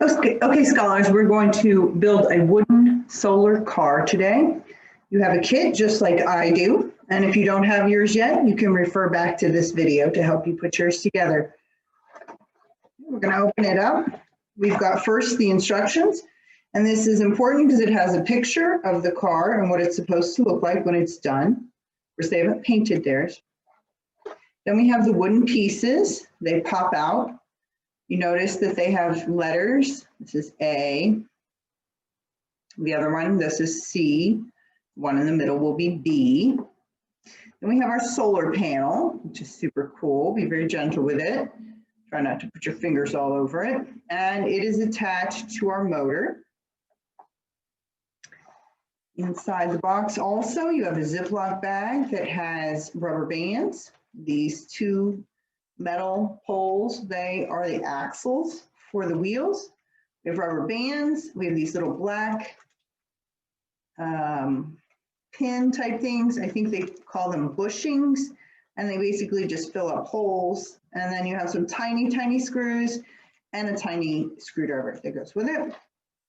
Okay, scholars, we're going to build a wooden solar car today. You have a kit just like I do, and if you don't have yours yet, you can refer back to this video to help you put yours together. We're going to open it up. We've got first the instructions, and this is important because it has a picture of the car and what it's supposed to look like when it's done. Of course, they haven't painted theirs. Then we have the wooden pieces. They pop out. You notice that they have letters. This is A. The other one, this is C. One in the middle will be B. Then we have our solar panel, which is super cool. Be very gentle with it. Try not to put your fingers all over it. And it is attached to our motor. Inside the box also, you have a Ziploc bag that has rubber bands. These two metal poles, they are the axles for the wheels. We have rubber bands. We have these little black pin type things. I think they call them bushings, and they basically just fill up holes. And then you have some tiny, tiny screws and a tiny screwdriver that goes with it.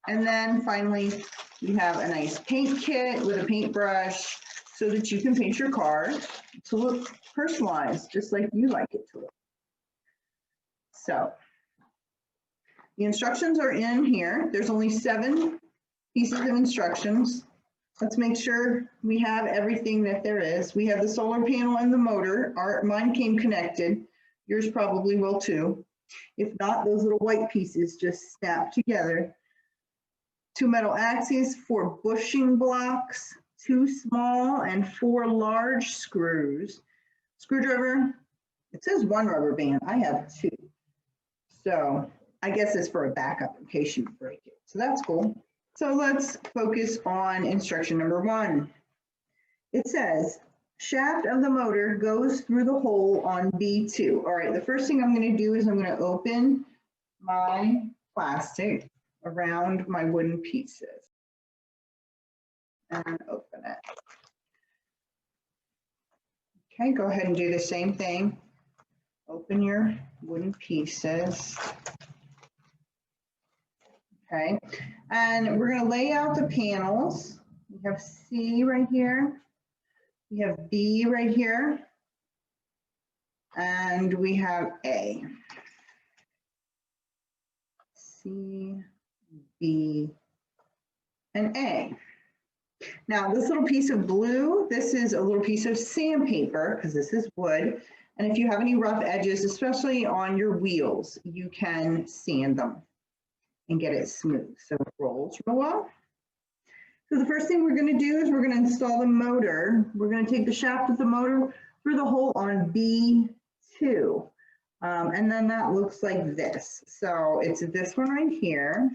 And then finally, we have a nice paint kit with a paintbrush so that you can paint your car to look personalized, just like you like it to look. So the instructions are in here. There's only 7 pieces of instructions. Let's make sure we have everything that there is. We have the solar panel and the motor. Mine came connected. Yours probably will too. If not, those little white pieces just snap together. 2 metal axes, 4 bushing blocks, 2 small and 4 large screws. Screwdriver, it says 1 rubber band. I have 2. So I guess it's for a backup in case you break it. So that's cool. So let's focus on instruction number 1. It says, shaft of the motor goes through the hole on B2. All right, the first thing I'm going to do is I'm going to open my plastic around my wooden pieces and open it. Okay, go ahead and do the same thing. Open your wooden pieces. Okay, and we're going to lay out the panels. We have C right here. We have B right here. And we have A. C, B, and A. Now, this little piece of blue, this is a little piece of sandpaper because this is wood. And if you have any rough edges, especially on your wheels, you can sand them and get it smooth so it rolls real well. So the first thing we're going to do is we're going to install the motor. We're going to take the shaft of the motor through the hole on B2. And then that looks like this. So it's this one right here,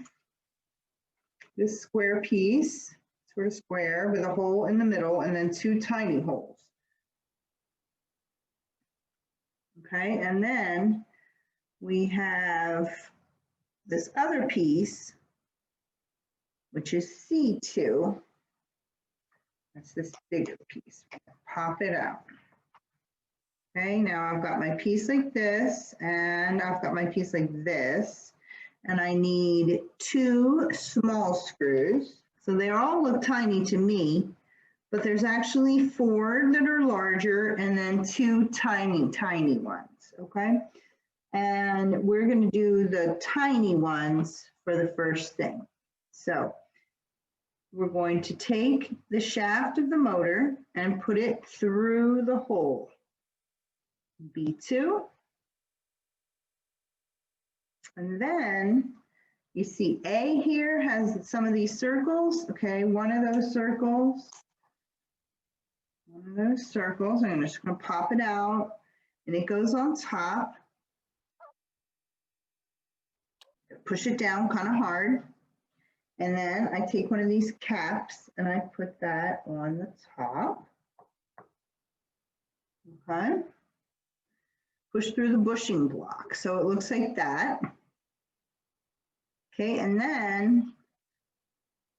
this square piece, sort of square with a hole in the middle and then 2 tiny holes. Okay, and then we have this other piece, which is C2. That's this bigger piece. Pop it out. Okay, now I've got my piece like this, and I've got my piece like this, and I need 2 small screws. So they all look tiny to me, but there's actually 4 that are larger and then 2 tiny, tiny ones, okay? And we're going to do the tiny ones for the first thing. So we're going to take the shaft of the motor and put it through the hole. B2. And then you see A here has some of these circles. Okay, one of those circles. I'm just going to pop it out and it goes on top. Push it down kind of hard. And then I take one of these caps and I put that on the top. Okay. Push through the bushing block. So it looks like that. Okay, and then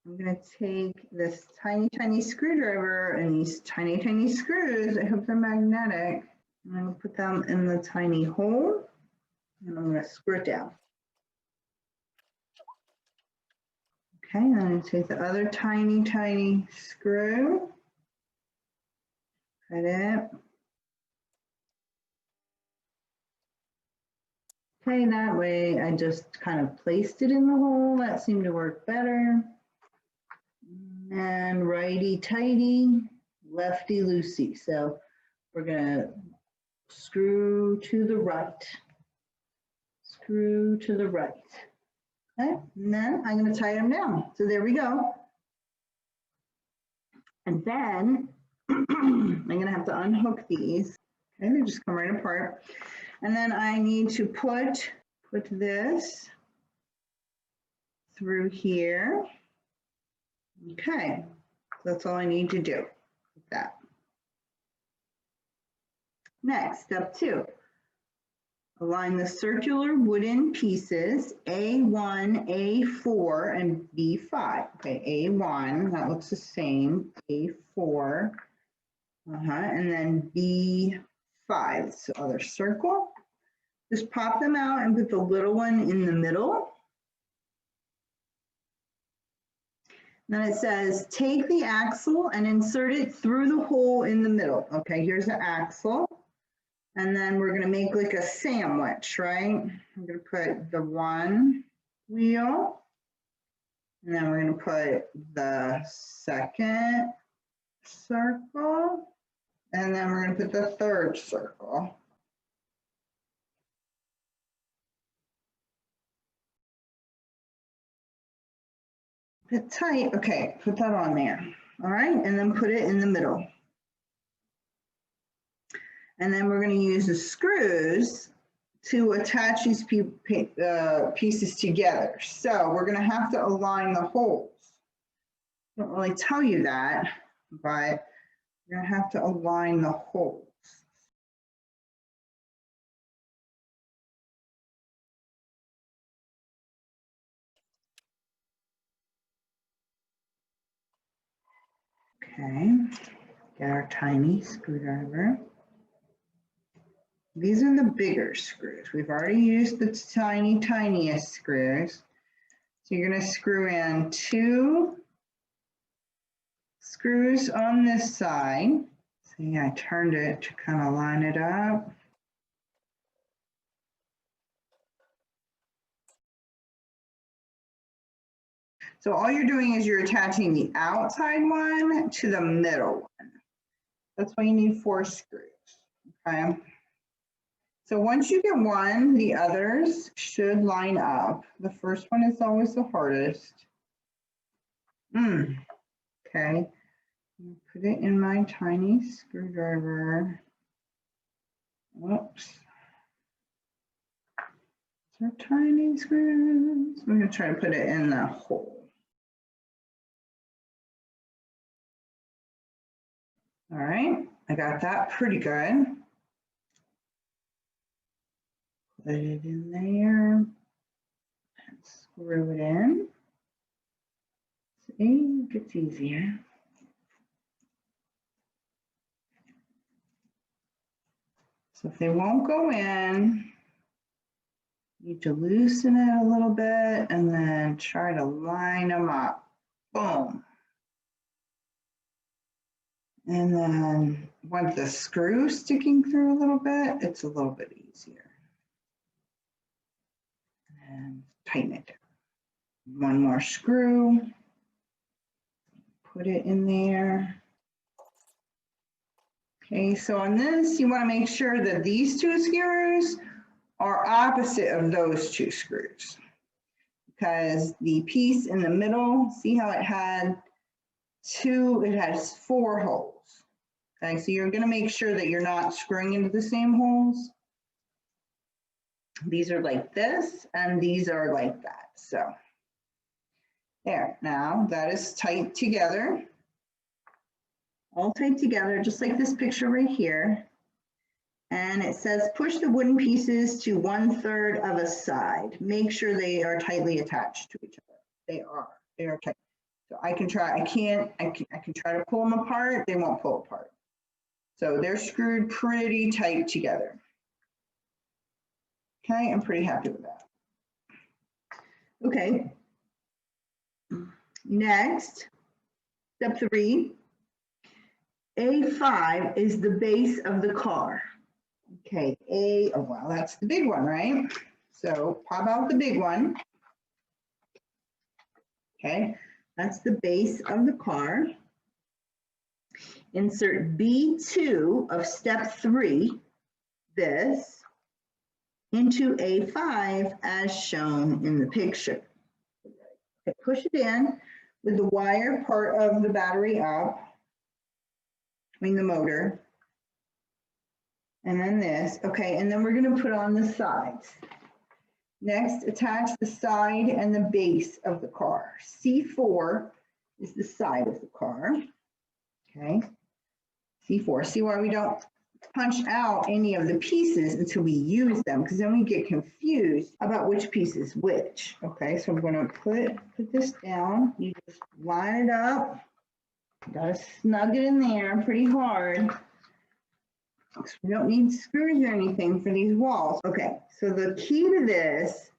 I'm going to take this tiny, tiny screwdriver and these tiny, tiny screws. I hope they're magnetic. I'm going to put them in the tiny hole and I'm going to screw it down. Okay, then I'm going to take the other tiny, tiny screw, cut it. Okay, that way I just kind of placed it in the hole. That seemed to work better. And righty tighty, lefty loosey. So we're gonna screw to the right. Screw to the right. Okay, and then I'm gonna tie them down. So there we go. And then I'm gonna have to unhook these. Okay, they just come right apart. And then I need to put this through here. Okay, that's all I need to do with that. Next, step 2. Align the circular wooden pieces A1, A4, and B5. Okay, A1, that looks the same. A4, and then B5, so other circle. Just pop them out and put the little one in the middle. Then it says, take the axle and insert it through the hole in the middle. Okay, here's the axle. And then we're gonna make like a sandwich, right? I'm gonna put the one wheel, and then we're gonna put the second circle, and then we're gonna put the third circle. Bit tight, okay, put that on there. All right, and then put it in the middle. And then we're going to use the screws to attach these pieces together. So we're going to have to align the holes. I don't really tell you that, but you're going to have to align the holes. Okay, get our tiny screwdriver. These are the bigger screws. We've already used the tiny, tiniest screws. So you're going to screw in 2 screws on this side. See, I turned it to kind of line it up. So all you're doing is you're attaching the outside one to the middle one. That's why you need 4 screws, okay? So once you get one, the others should line up. The first one is always the hardest. Okay, put it in my tiny screwdriver. Whoops. These are tiny screws. I'm gonna try to put it in the hole. All right, I got that pretty good. Put it in there and screw it in. See, it gets easier. So if they won't go in, you need to loosen it a little bit and then try to line them up. Boom. And then once the screw's sticking through a little bit, it's a little bit easier. And tighten it. One more screw. Put it in there. Okay, so on this, you want to make sure that these 2 screws are opposite of those 2 screws. Because the piece in the middle, see how it had 2, it has 4 holes. Okay, so you're going to make sure that you're not screwing into the same holes. These are like this, and these are like that. So there, now that is tight together. All tight together, just like this picture right here. And it says push the wooden pieces to 1/3 of a side. Make sure they are tightly attached to each other. They are tight. So I can try, I can try to pull them apart, they won't pull apart. So they're screwed pretty tight together. Okay, I'm pretty happy with that. Okay. Next, step 3, A5 is the base of the car. Okay, oh well, that's the big one, right? So pop out the big one. Okay, that's the base of the car. Insert B2 of step 3, this, into A5 as shown in the picture. Okay, push it in with the wire part of the battery up, between the motor, and then this. Okay, and then we're going to put on the sides. Next, attach the side and the base of the car. C4 is the side of the car. Okay, C4. See why we don't punch out any of the pieces until we use them, because then we get confused about which piece is which. Okay, so I'm going to put this down. You just line it up. You gotta snug it in there pretty hard. We don't need screws or anything for these walls. Okay, so the key to this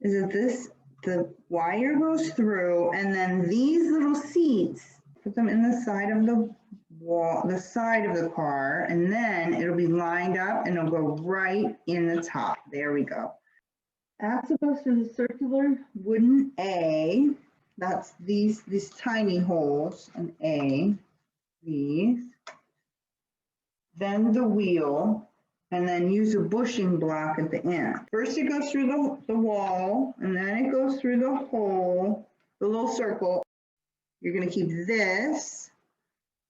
is that the wire goes through, and then these little seats, put them in the side of the wall, the side of the car, and then it'll be lined up and it'll go right in the top. There we go. Axle goes through the circular wooden A. That's these tiny holes, an A, these. Then the wheel, and then use a bushing block at the end. First it goes through the wall, and then it goes through the hole, the little circle. You're going to keep this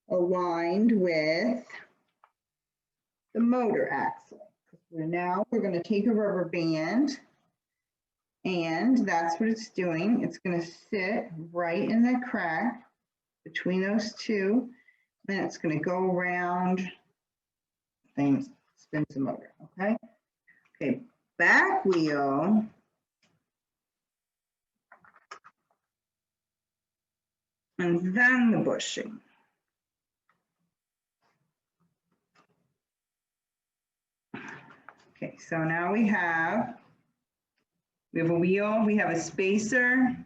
aligned with the motor axle. Now we're going to take a rubber band, and that's what it's doing. It's going to sit right in that crack between those two. Then it's going to go around. Things spins the motor. Okay. Okay. Back wheel. And then the bushing. Okay. So now we have a wheel. We have a spacer.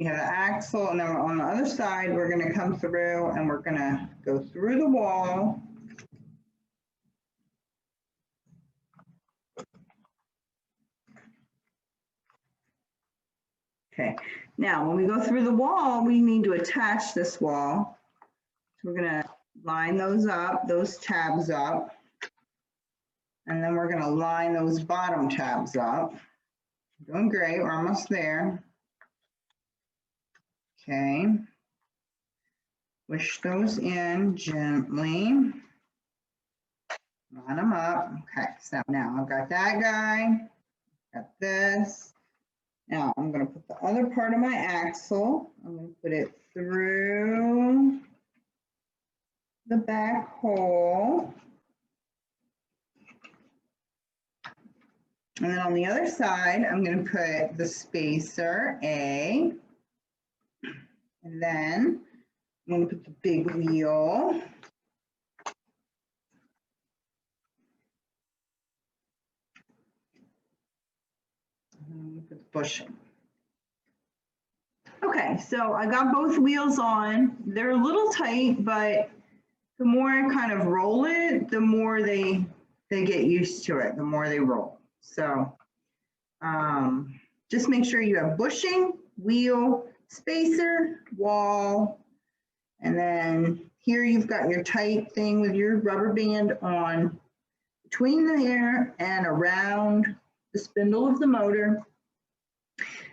We have the axle, and then on the other side, we're going to come through and we're going to go through the wall. Okay, now when we go through the wall, we need to attach this wall. So we're going to line those up, those tabs up, and then we're going to line those bottom tabs up. Doing great, we're almost there. Okay, push those in gently. Line them up. Okay, so now I've got that guy, got this. Now I'm going to put the other part of my axle. I'm going to put it through the back hole. And then on the other side, I'm going to put the spacer A. And then I'm going to put the big wheel. Put the bushing. Okay, so I got both wheels on. They're a little tight, but the more I kind of roll it, the more they get used to it, the more they roll. So just make sure you have bushing, wheel, spacer, wall, and then here you've got your tight thing with your rubber band on between the air and around the spindle of the motor.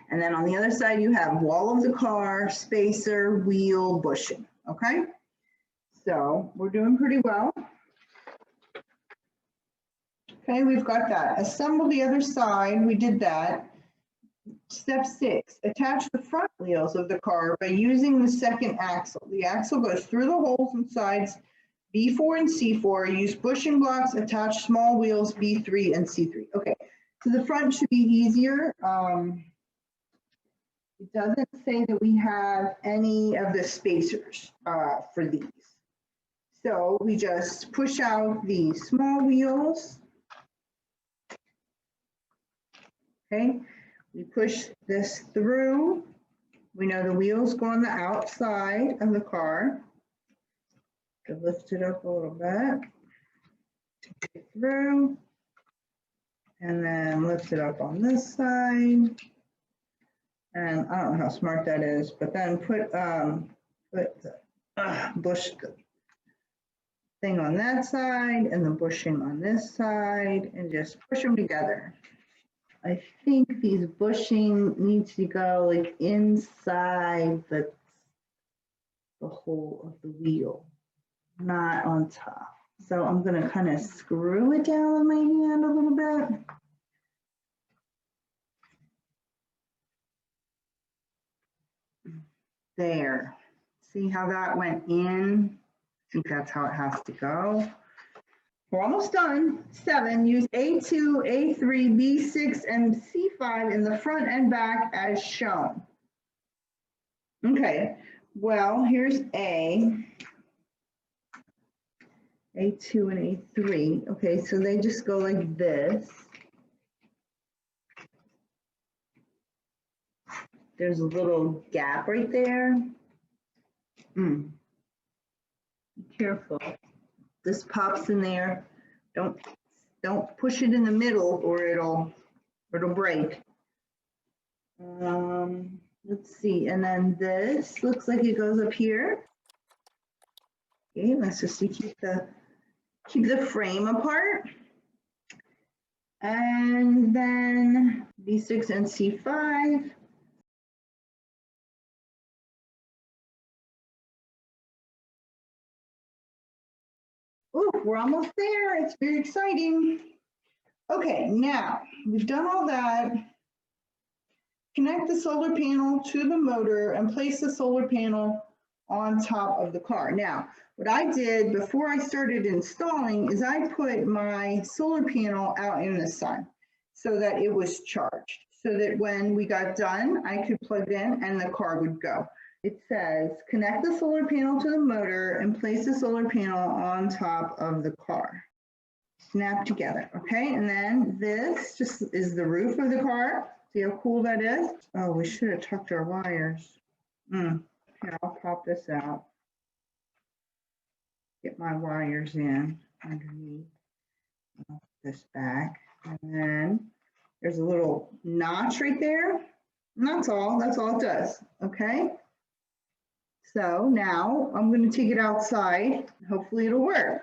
And then on the other side, you have wall of the car, spacer, wheel, bushing, okay? So we're doing pretty well. Okay, we've got that. Assemble the other side, we did that. Step 6, attach the front wheels of the car by using the second axle. The axle goes through the holes and sides B4 and C4. Use bushing blocks, attach small wheels B3 and C3. Okay, so the front should be easier. It doesn't say that we have any of the spacers for these. So we just push out the small wheels. Okay, we push this through We know the wheels go on the outside of the car. To lift it up a little bit, take it through, and then lift it up on this side. And I don't know how smart that is, but then put the bush thing on that side and the bushing on this side and just push them together. I think these bushing needs to go like inside the hole of the wheel, not on top. So I'm going to kind of screw it down with my hand a little bit. There. See how that went in? I think that's how it has to go. We're almost done. 7, use A2, A3, B6, and C5 in the front and back as shown. Okay, well, here's A2 and A3. Okay, so they just go like this. There's a little gap right there. Be careful. This pops in there. Don't push it in the middle or it'll break. Let's see, and then this looks like it goes up here. Okay, let's just keep the frame apart. And then B6 and C5. Oh, we're almost there. It's very exciting. Okay, now we've done all that. Connect the solar panel to the motor and place the solar panel on top of the car. Now, what I did before I started installing is I put my solar panel out in the sun so that it was charged, so that when we got done, I could plug it in and the car would go. It says, connect the solar panel to the motor and place the solar panel on top of the car. Snap together, okay? And then this just is the roof of the car. See how cool that is? Oh, we should have tucked our wires. Here, I'll pop this out. Get my wires in underneath. I'll put this back. And then there's a little notch right there. And that's all it does, okay? So now I'm going to take it outside. Hopefully it'll work.